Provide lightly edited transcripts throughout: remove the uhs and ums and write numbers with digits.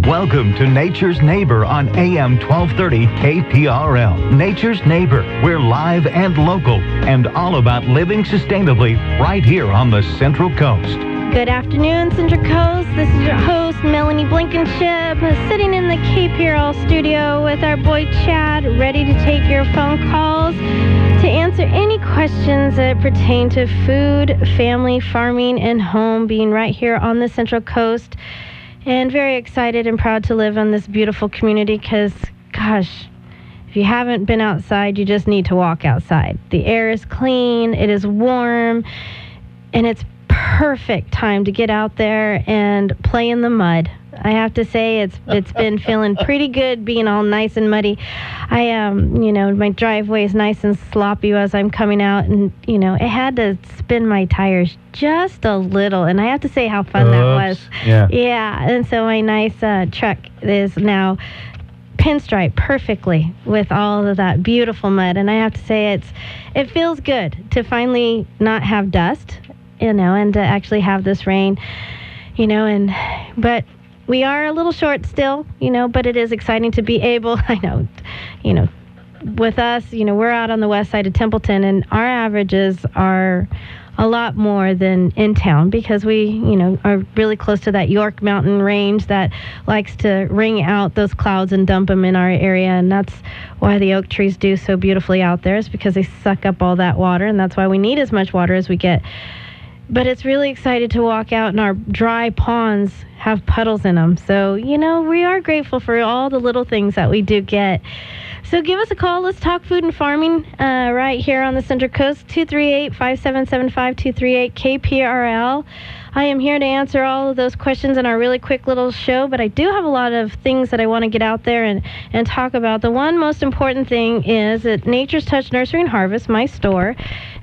Welcome to Nature's Neighbor on AM 1230 KPRL. Nature's Neighbor. We're live and local and all about living sustainably right here on the Central Coast. Good afternoon, Central Coast. This is your host, Melanie Blankenship, sitting in the KPRL studio with our boy Chad, ready to take your phone calls to answer any questions that pertain to food, family, farming, and home, being right here on the Central Coast. And very excited and proud to live in this beautiful community because, gosh, if you haven't been outside, you just need to walk outside. The air is clean, it is warm, and it's perfect time to get out there and play in the mud. I have to say it's been feeling pretty good being all nice and muddy. My driveway is nice and sloppy as I'm coming out, and it had to spin my tires just a little, and I have to say how fun that was. Yeah, and so my nice truck is now pinstripe perfectly with all of that beautiful mud, and I have to say it feels good to finally not have dust, and to actually have this rain, but we are a little short still, but it is exciting to be able, with us, we're out on the west side of Templeton, and our averages are a lot more than in town because we, are really close to that York Mountain range that likes to wring out those clouds and dump them in our area, and that's why the oak trees do so beautifully out there, is because they suck up all that water, and that's why we need as much water as we get. But it's really exciting to walk out, and our dry ponds have puddles in them. So, we are grateful for all the little things that we do get. So give us a call. Let's talk food and farming right here on the Central Coast, 238-5775-238 KPRL. I am here to answer all of those questions in our really quick little show, but I do have a lot of things that I want to get out there and talk about. The one most important thing is at Nature's Touch Nursery and Harvest, my store,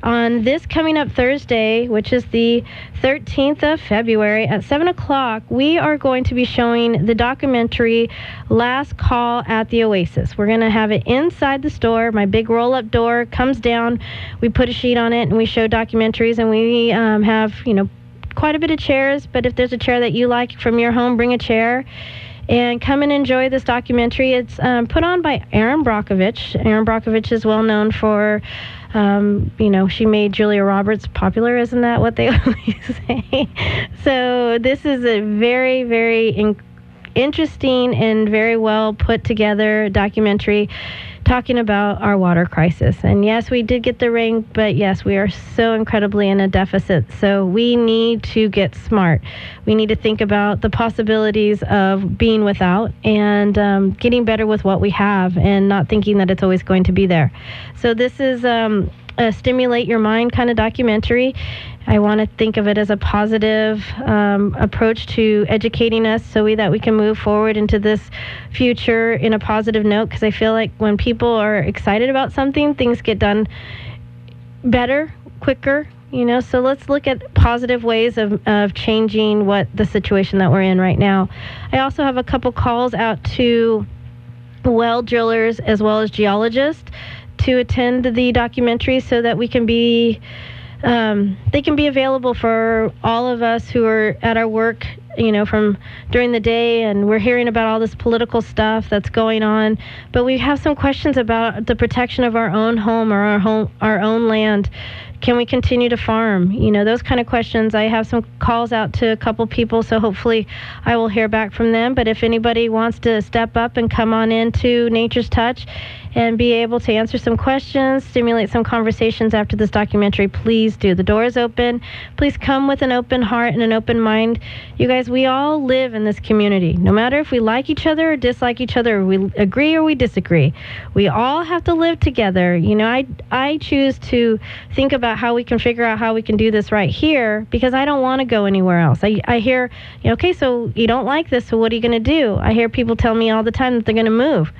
on this coming up Thursday, which is the 13th of February at 7 o'clock, we are going to be showing the documentary Last Call at the Oasis. We're going to have it inside the store. My big roll-up door comes down. We put a sheet on it, and we show documentaries, and we have, quite a bit of chairs, but if there's a chair that you like from your home, bring a chair and come and enjoy this documentary. It's put on by Erin Brockovich. Erin Brockovich is well known for, she made Julia Roberts popular. Isn't that what they always say? So this is a very, very interesting and very well put together documentary talking about our water crisis. And yes, we did get the rain, but yes, we are so incredibly in a deficit. So we need to get smart. We need to think about the possibilities of being without and getting better with what we have and not thinking that it's always going to be there. So this is a stimulate your mind kind of documentary. I want to think of it as a positive approach to educating us so that we can move forward into this future in a positive note, because I feel like when people are excited about something, things get done better, quicker, so let's look at positive ways of changing what the situation that we're in right now. I also have a couple calls out to well drillers as well as geologists to attend the documentary so that we can be they can be available for all of us who are at our work, from during the day, and we're hearing about all this political stuff that's going on, but we have some questions about the protection of our own home or our own land. Can we continue to farm? Those kind of questions. I have some calls out to a couple people, so hopefully I will hear back from them. But if anybody wants to step up and come on into Nature's Touch and be able to answer some questions, stimulate some conversations after this documentary, please do. The door is open. Please come with an open heart and an open mind. You guys, we all live in this community. No matter if we like each other or dislike each other, or we agree or we disagree, we all have to live together. I choose to think about how we can figure out how we can do this right here, because I don't want to go anywhere else. I hear, okay, so you don't like this, so what are you going to do? I hear people tell me all the time that they're going to move.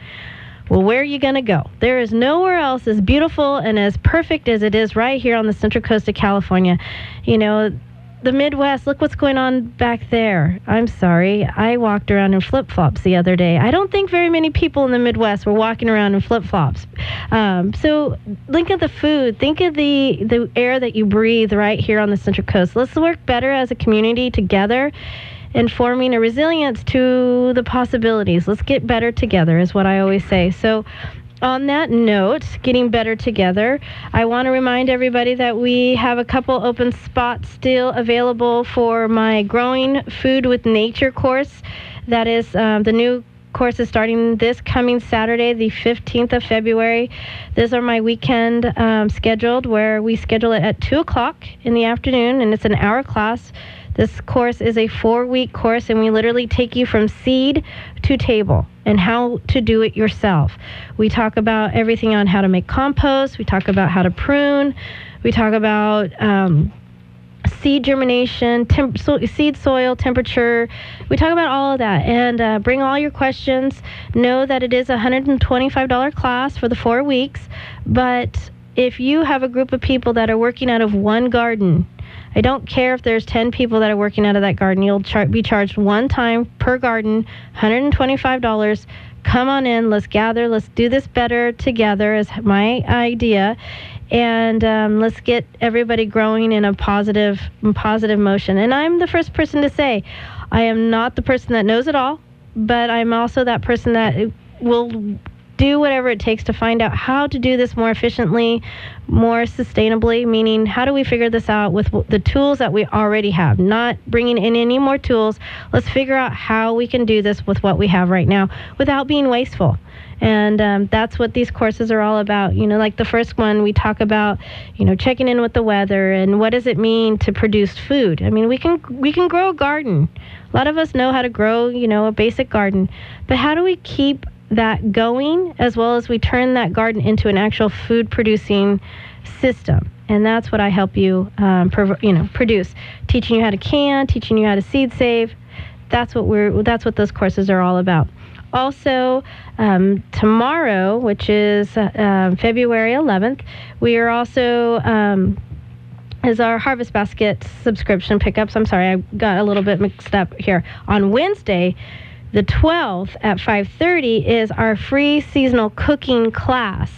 Well, where are you going to go? There is nowhere else as beautiful and as perfect as it is right here on the Central Coast of California. The Midwest, look what's going on back there. I'm sorry. I walked around in flip-flops the other day. I don't think very many people in the Midwest were walking around in flip-flops. So think of the food. Think of the air that you breathe right here on the Central Coast. Let's work better as a community together and forming a resilience to the possibilities. Let's get better together is what I always say. So on that note, getting better together, I want to remind everybody that we have a couple open spots still available for my Growing Food with Nature course. That is the new course is starting this coming Saturday, the 15th of February. These are my weekend scheduled, where we schedule it at 2 o'clock in the afternoon, and it's an hour class. This course is a 4-week course, and we literally take you from seed to table and how to do it yourself. We talk about everything on how to make compost. We talk about how to prune. We talk about seed germination, seed soil temperature. We talk about all of that, and bring all your questions. Know that it is a $125 class for the 4 weeks, but if you have a group of people that are working out of one garden, I don't care if there's 10 people that are working out of that garden, you'll be charged one time per garden, $125. Come on in, let's gather, let's do this better together is my idea. And let's get everybody growing in a positive motion. And I'm the first person to say, I am not the person that knows it all, but I'm also that person that will do whatever it takes to find out how to do this more efficiently, more sustainably, meaning how do we figure this out with the tools that we already have, not bringing in any more tools. Let's figure out how we can do this with what we have right now without being wasteful. And that's what these courses are all about. You know, like the first one, we talk about, you know, checking in with the weather and what does it mean to produce food. I mean, we can grow a garden. A lot of us know how to grow, you know, a basic garden. But how do we keep that going, as well as we turn that garden into an actual food-producing system? And that's what I help you, produce. Teaching you how to can, teaching you how to seed save. That's what those courses are all about. Also, tomorrow, which is February 11th, we are also is our Harvest Basket subscription pickups. I'm sorry, I got a little bit mixed up here. On Wednesday, the 12th at 5:30 is our free seasonal cooking class.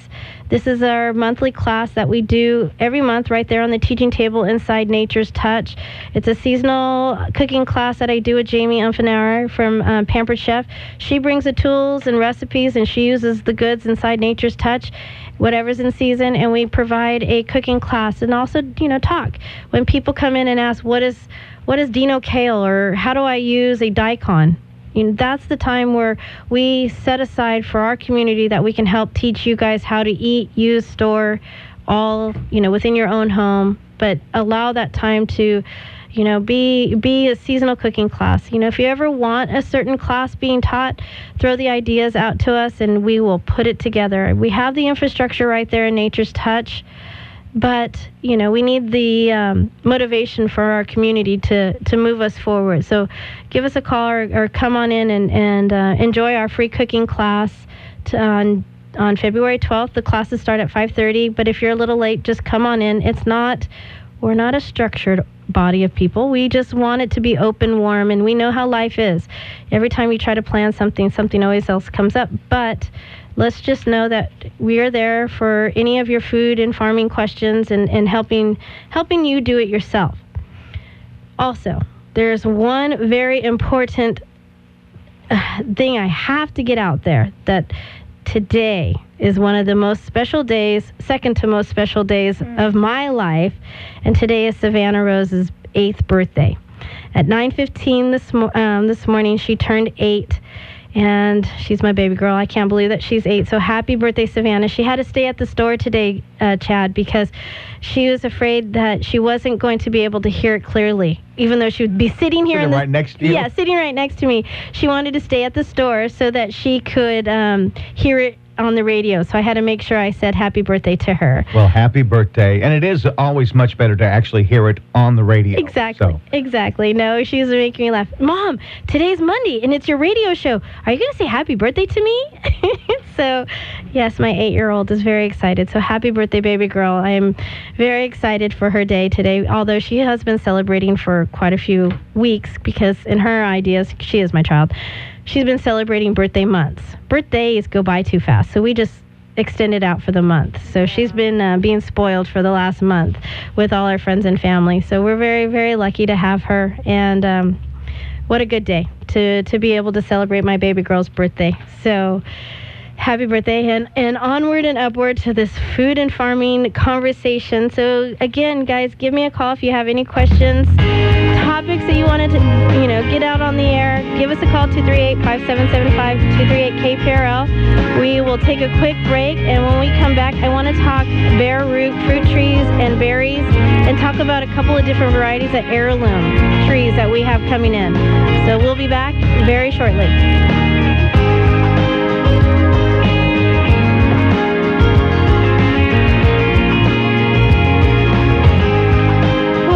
This is our monthly class that we do every month right there on the teaching table inside Nature's Touch. It's a seasonal cooking class that I do with Jamie Umfenauer from Pampered Chef. She brings the tools and recipes, and she uses the goods inside Nature's Touch, whatever's in season, and we provide a cooking class and also, you know, talk. When people come in and ask, what is Dino Kale, or how do I use a daikon? You know, that's the time where we set aside for our community that we can help teach you guys how to eat, use, store, all, you know, within your own home, but allow that time to, you know, be a seasonal cooking class. You know, if you ever want a certain class being taught, throw the ideas out to us and we will put it together. We have the infrastructure right there in Nature's Touch. But, you know, we need the motivation for our community to move us forward. So give us a call or come on in and enjoy our free cooking class on February 12th. The classes start at 5:30. But if you're a little late, just come on in. We're not a structured body of people. We just want it to be open, warm, and we know how life is. Every time you try to plan something always else comes up. But let's just know that we are there for any of your food and farming questions and helping you do it yourself. Also, there's one very important thing I have to get out there, that today is one of the most special days, second to most special days of my life, and today is Savannah Rose's 8th birthday. At 9:15 this morning, she turned 8. And she's my baby girl. I can't believe that she's 8. So happy birthday, Savannah. She had to stay at the store today, Chad, because she was afraid that she wasn't going to be able to hear it clearly, even though she would be sitting here right next to you? Yeah, sitting right next to me. She wanted to stay at the store so that she could hear it on the radio. So I had to make sure I said happy birthday to her. Well, happy birthday. And it is always much better to actually hear it on the radio. Exactly. No, she was making me laugh. Mom, today's Monday and it's your radio show. Are you going to say happy birthday to me? So, yes, my 8-year-old is very excited. So happy birthday, baby girl. I am very excited for her day today, although she has been celebrating for quite a few weeks, because in her ideas, she is my child. She's been celebrating birthday months. Birthdays go by too fast, so we just extend it out for the month. So she's been being spoiled for the last month with all our friends and family. So we're very, very lucky to have her. And what a good day to be able to celebrate my baby girl's birthday. So happy birthday, and onward and upward to this food and farming conversation. So again, guys, give me a call if you have any questions, topics that you wanted to, get out on the air. Give us a call, 238-5775, 238-KPRL. We will take a quick break, and when we come back, I want to talk bare root fruit trees and berries, and talk about a couple of different varieties of heirloom trees that we have coming in. So we'll be back very shortly.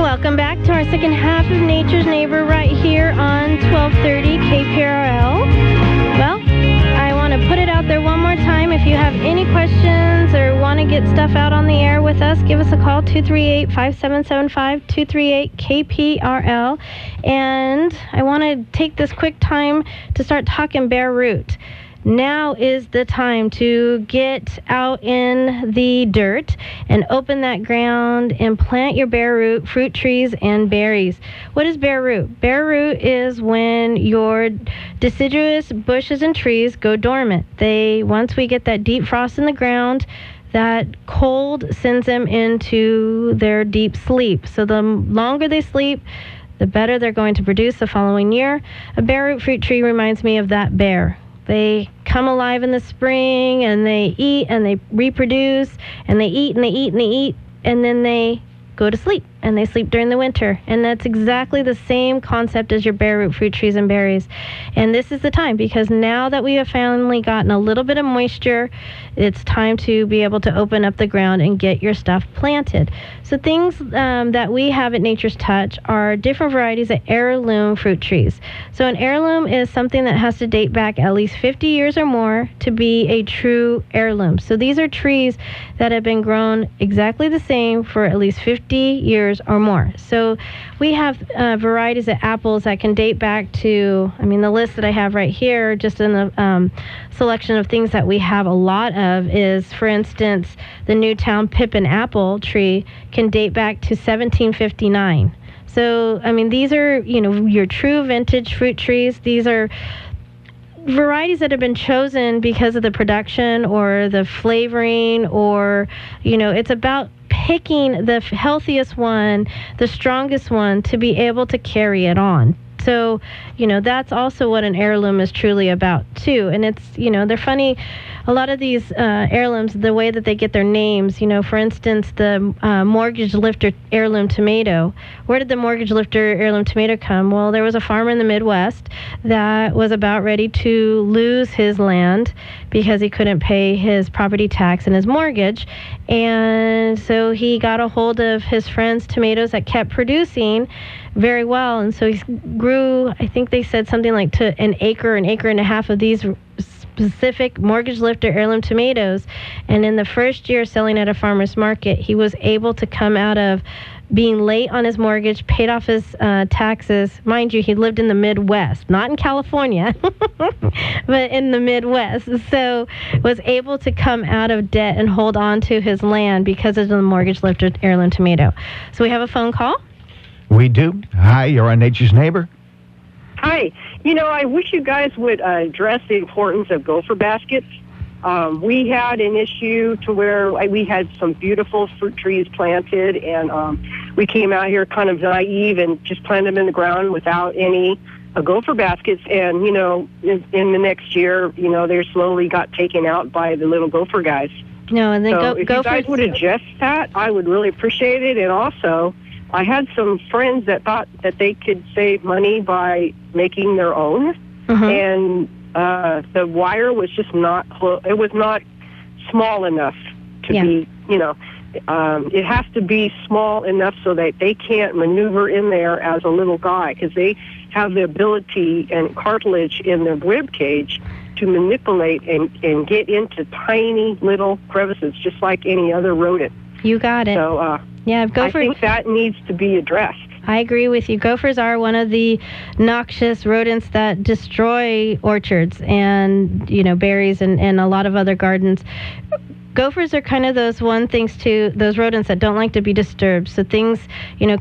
Welcome back to our second half of Nature's Neighbor right here on 1230 KPRL. Well, I want to put it out there one more time. If you have any questions or want to get stuff out on the air with us, give us a call, 238-5775, 238-KPRL. And I want to take this quick time to start talking bare root. Now is the time to get out in the dirt and open that ground and plant your bare root fruit trees and berries. What is bare root? Bare root is when your deciduous bushes and trees go dormant. Once we get that deep frost in the ground, that cold sends them into their deep sleep. So the longer they sleep, the better they're going to produce the following year. A bare root fruit tree reminds me of that bear. They come alive in the spring, and they eat, and they reproduce, and they eat, and they eat, and they eat, and then they go to sleep, and they sleep during the winter. And that's exactly the same concept as your bare root fruit trees and berries. And this is the time, because now that we have finally gotten a little bit of moisture, it's time to be able to open up the ground and get your stuff planted. So things that we have at Nature's Touch are different varieties of heirloom fruit trees. So an heirloom is something that has to date back at least 50 years or more to be a true heirloom. So these are trees that have been grown exactly the same for at least 50 years or more. So we have varieties of apples that can date back to, the list that I have right here, just in the selection of things that we have a lot of is, for instance, the Newtown Pippin apple tree can date back to 1759. So, these are, your true vintage fruit trees. These are varieties that have been chosen because of the production or the flavoring, or, it's about picking the healthiest one, the strongest one, to be able to carry it on. So, that's also what an heirloom is truly about, too. And it's, they're funny. A lot of these heirlooms, the way that they get their names, for instance, the Mortgage Lifter heirloom tomato. Where did the Mortgage Lifter heirloom tomato come? Well, there was a farmer in the Midwest that was about ready to lose his land because he couldn't pay his property tax and his mortgage. And so he got a hold of his friend's tomatoes that kept producing very well. And so he grew, I think they said something like to an acre and a half of these specific Mortgage Lifter heirloom tomatoes. And in the first year selling at a farmer's market, he was able to come out of being late on his mortgage, paid off his taxes. Mind you, he lived in the Midwest, not in California, but in the Midwest. So was able to come out of debt and hold on to his land because of the Mortgage Lifter heirloom tomato. So we have a phone call. We do. Hi, you're on Nature's Neighbor. Hi. I wish you guys would address the importance of gopher baskets. We had an issue to where we had some beautiful fruit trees planted, and we came out here kind of naive and just planted them in the ground without any gopher baskets. And, in the next year, they slowly got taken out by the little gopher guys. No, and then so if you guys would adjust that, I would really appreciate it. And also, I had some friends that thought that they could save money by making their own, and the wire was just not it was not small enough to be, it has to be small enough so that they can't maneuver in there as a little guy, because they have the ability and cartilage in their rib cage to manipulate and get into tiny little crevices, just like any other rodent. You got it. So, I think that needs to be addressed. I agree with you. Gophers are one of the noxious rodents that destroy orchards and, berries and a lot of other gardens. gophers are kind of those those rodents that don't like to be disturbed. So things,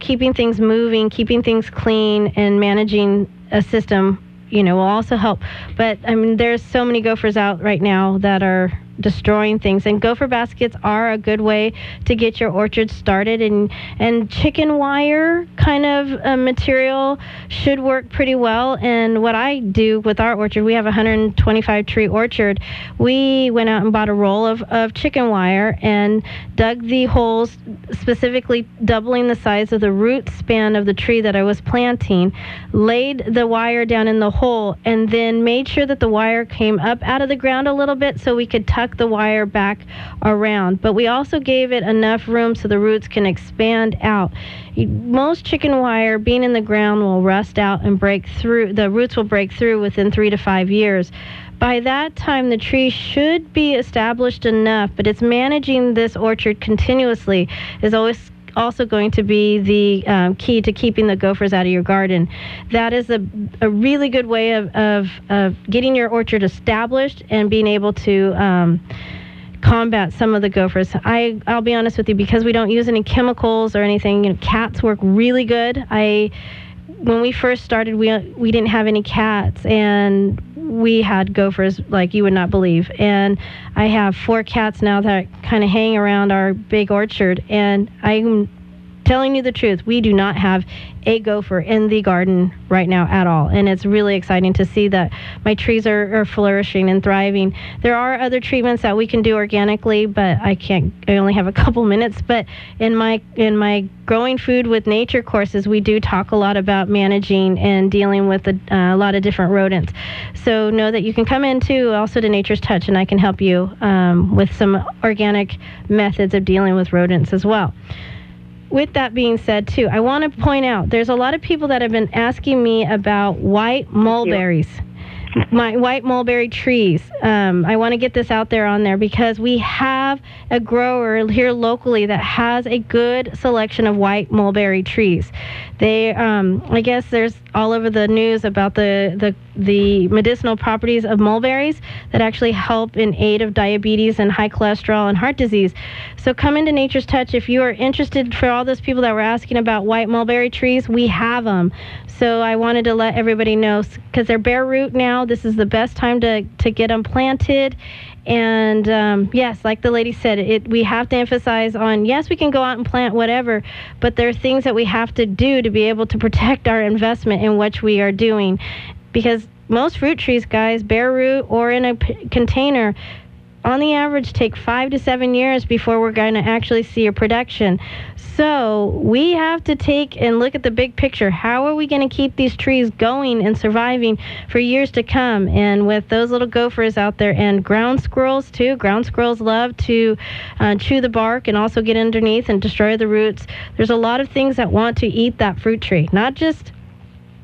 keeping things moving, keeping things clean, and managing a system, will also help. But I mean, there's so many gophers out right now that are destroying things, and gopher baskets are a good way to get your orchard started, and chicken wire kind of material should work pretty well. And what I do with our orchard, we have a 125 tree orchard. We went out and bought a roll of chicken wire and dug the holes, specifically doubling the size of the root span of the tree that I was planting, laid the wire down in the hole, and then made sure that the wire came up out of the ground a little bit so we could tuck the wire back around. But we also gave it enough room so the roots can expand out. Most chicken wire being in the ground will rust out and break through. The roots will break through within 3 to 5 years. By that time, the tree should be established enough, but it's managing this orchard continuously is always also going to be the key to keeping the gophers out of your garden. That is a really good way of getting your orchard established and being able to combat some of the gophers. I'll be honest with you, because we don't use any chemicals or anything, cats work really good. When we first started, we didn't have any cats, and we had gophers like you would not believe. And I have 4 cats now that kind of hang around our big orchard, and I'm telling you the truth, we do not have a gopher in the garden right now at all. And it's really exciting to see that my trees are flourishing and thriving. There are other treatments that we can do organically, but I only have a couple minutes. But in my Growing Food with Nature courses, we do talk a lot about managing and dealing with a lot of different rodents. So know that you can come in too, also to Nature's Touch, and I can help you with some organic methods of dealing with rodents as well. With that being said, too, I want to point out there's a lot of people that have been asking me about white mulberries. My white mulberry trees. I want to get this out there on there because we have a grower here locally that has a good selection of white mulberry trees. They, I guess there's all over the news about the medicinal properties of mulberries that actually help in aid of diabetes and high cholesterol and heart disease. So come into Nature's Touch if you are interested. For all those people that were asking about white mulberry trees, we have them. So I wanted to let everybody know, because they're bare root now. This is the best time to get them planted. And yes, like the lady said, we have to emphasize on, yes, we can go out and plant whatever, but there are things that we have to do to be able to protect our investment in what we are doing. Because most fruit trees, guys, bare root or in a container, on the average take 5 to 7 years before we're going to actually see a production. So we have to take and look at the big picture. How are we going to keep these trees going and surviving for years to come? And with those little gophers out there, and ground squirrels too. Ground squirrels love to chew the bark and also get underneath and destroy the roots. There's a lot of things that want to eat that fruit tree, not just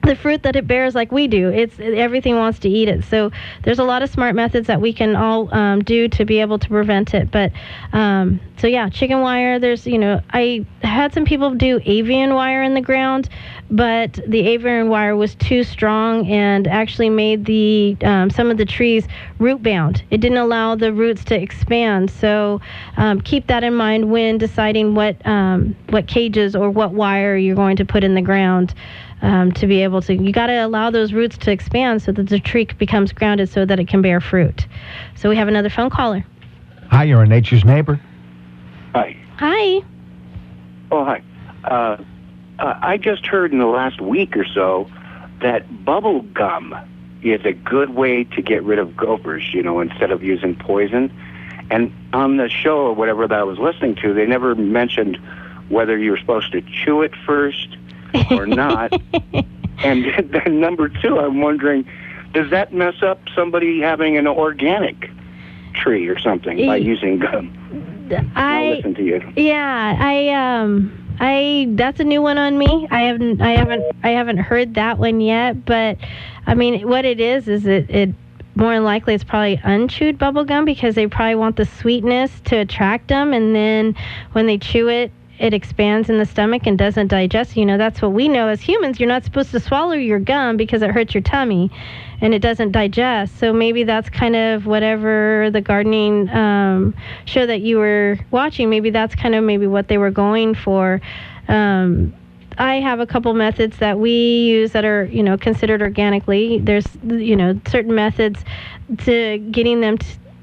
the fruit that it bears like we do. Everything wants to eat it. So there's a lot of smart methods that we can all do to be able to prevent it. But so yeah, chicken wire. I had some people do avian wire in the ground, but the avian wire was too strong and actually made some of the trees root bound. It didn't allow the roots to expand. So keep that in mind when deciding what cages or what wire you're going to put in the ground. To be able to, you got to allow those roots to expand so that the tree becomes grounded so that it can bear fruit. So we have another phone caller. Hi, you're a Nature's Neighbor. Hi. Hi. Oh, hi. I just heard in the last week or so that bubble gum is a good way to get rid of gophers, instead of using poison. And on the show or whatever that I was listening to, they never mentioned whether you were supposed to chew it first or not. And then number 2, I'm wondering, does that mess up somebody having an organic tree or something by using gum? I'll listen to you. Yeah, that's a new one on me. I haven't heard that one yet. But I mean, what it is it more than likely it's probably unchewed bubble gum, because they probably want the sweetness to attract them, and then when they chew it, it expands in the stomach and doesn't digest. That's what we know as humans. You're not supposed to swallow your gum because it hurts your tummy and it doesn't digest. So maybe that's kind of whatever the gardening show that you were watching, maybe that's kind of maybe what they were going for. I have a couple methods that we use that are, considered organically. There's, certain methods to getting them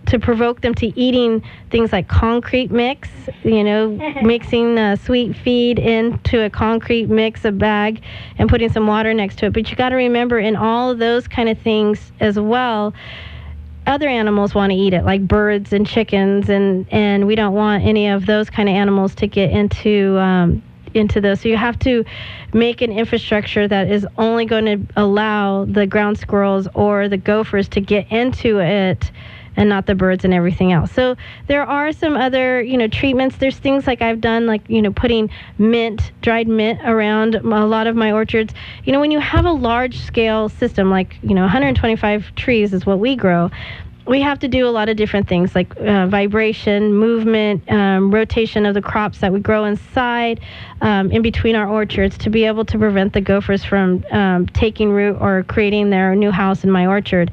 to provoke them to eating things like concrete mix, mixing sweet feed into a concrete mix, a bag, and putting some water next to it. But you got to remember, in all of those kind of things as well, other animals want to eat it, like birds and chickens, and we don't want any of those kind of animals to get into those. So you have to make an infrastructure that is only going to allow the ground squirrels or the gophers to get into it, and not the birds and everything else. So there are some other, treatments. There's things like I've done, like, putting dried mint around a lot of my orchards. When you have a large scale system, like, 125 trees is what we grow, we have to do a lot of different things, like vibration, movement, rotation of the crops that we grow inside, in between our orchards, to be able to prevent the gophers from taking root or creating their new house in my orchard.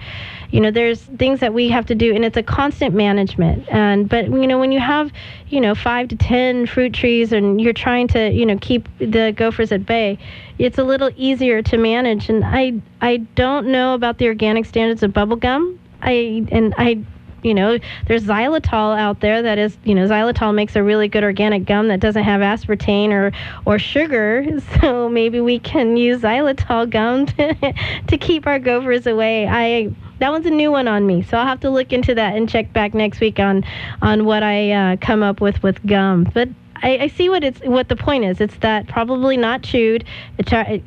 There's things that we have to do, and it's a constant management. But when you have 5 to 10 fruit trees, and you're trying to keep the gophers at bay, it's a little easier to manage. And I don't know about the organic standards of bubble gum. There's xylitol out there that is, xylitol makes a really good organic gum that doesn't have aspartame or sugar. So maybe we can use xylitol gum to keep our gophers away. That one's a new one on me, so I'll have to look into that and check back next week on what I come up with gum. But I see what the point is. It's that probably not chewed.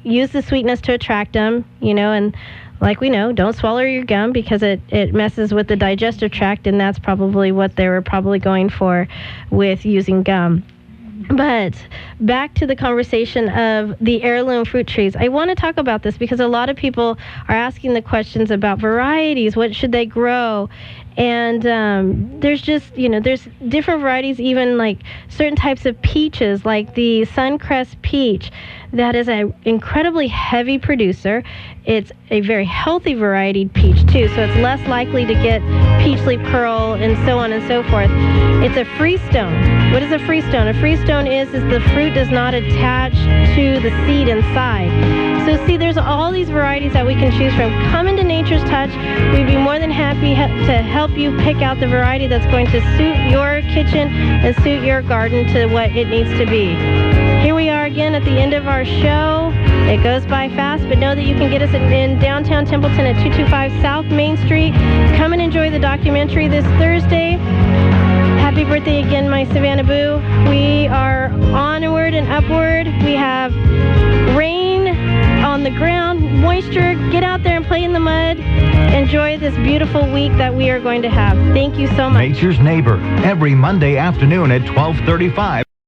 Use the sweetness to attract them, and like we know, don't swallow your gum because it messes with the digestive tract, and that's probably what they were probably going for with using gum. But back to the conversation of the heirloom fruit trees. I want to talk about this because a lot of people are asking the questions about varieties. What should they grow? And there's just, there's different varieties, even like certain types of peaches, like the Suncrest peach. That is an incredibly heavy producer. It's a very healthy variety peach, too, so it's less likely to get peach leaf curl and so on and so forth. It's a freestone. What is a freestone? A freestone is the fruit does not attach to the seed inside. So see, there's all these varieties that we can choose from. Come into Nature's Touch. We'd be more than happy to help you pick out the variety that's going to suit your kitchen and suit your garden to what it needs to be. Here we are again at the end of our show. It goes by fast, but know that you can get us in downtown Templeton at 225 South Main Street. Come and enjoy the documentary this Thursday. Happy birthday again, my Savannah Boo. We are onward and upward. We have rain on the ground, moisture. Get out there and play in the mud. Enjoy this beautiful week that we are going to have. Thank you so much. Nature's Neighbor, every Monday afternoon at 12:35.